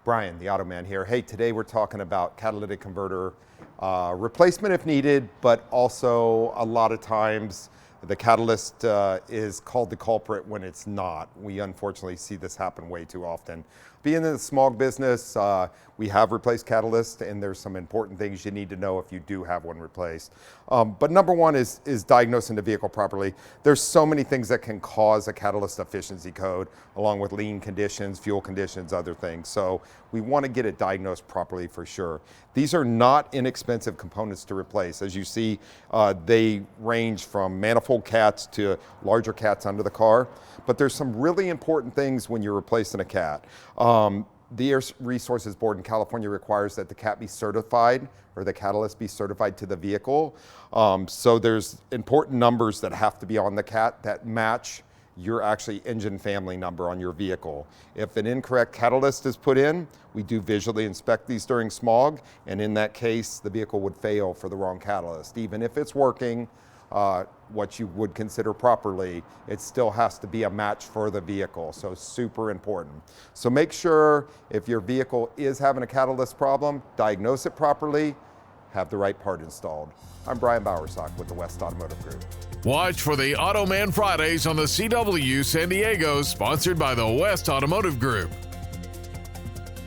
Brian, the Auto Man here. Hey, today we're talking about catalytic converter replacement if needed, but also a lot of times the catalyst is called the culprit when it's not. We unfortunately see this happen way too often. Being in the smog business, we have replaced catalyst, and there's some important things you need to know if you do have one replaced. But number one is diagnosing the vehicle properly. There's so many things that can cause a catalyst efficiency code, along with lean conditions, fuel conditions, other things. So we want to get it diagnosed properly for sure. These are not inexpensive components to replace. As you see, they range from manifold cats to larger cats under the car. But there's some really important things when you're replacing a cat. The Air Resources Board in California requires that the cat be certified, or the catalyst be certified to the vehicle. So there's important numbers that have to be on the cat that match your actually engine family number on your vehicle. If an incorrect catalyst is put in, we do visually inspect these during smog, and in that case, the vehicle would fail for the wrong catalyst. Even if it's working, what you would consider properly, it still has to be a match for the vehicle, so super important. So make sure if your vehicle is having a catalyst problem, diagnose it properly, have the right part installed. I'm Brian Bowersock with the West Automotive Group. Watch for the Auto Man Fridays on the CW San Diego, sponsored by the West Automotive Group.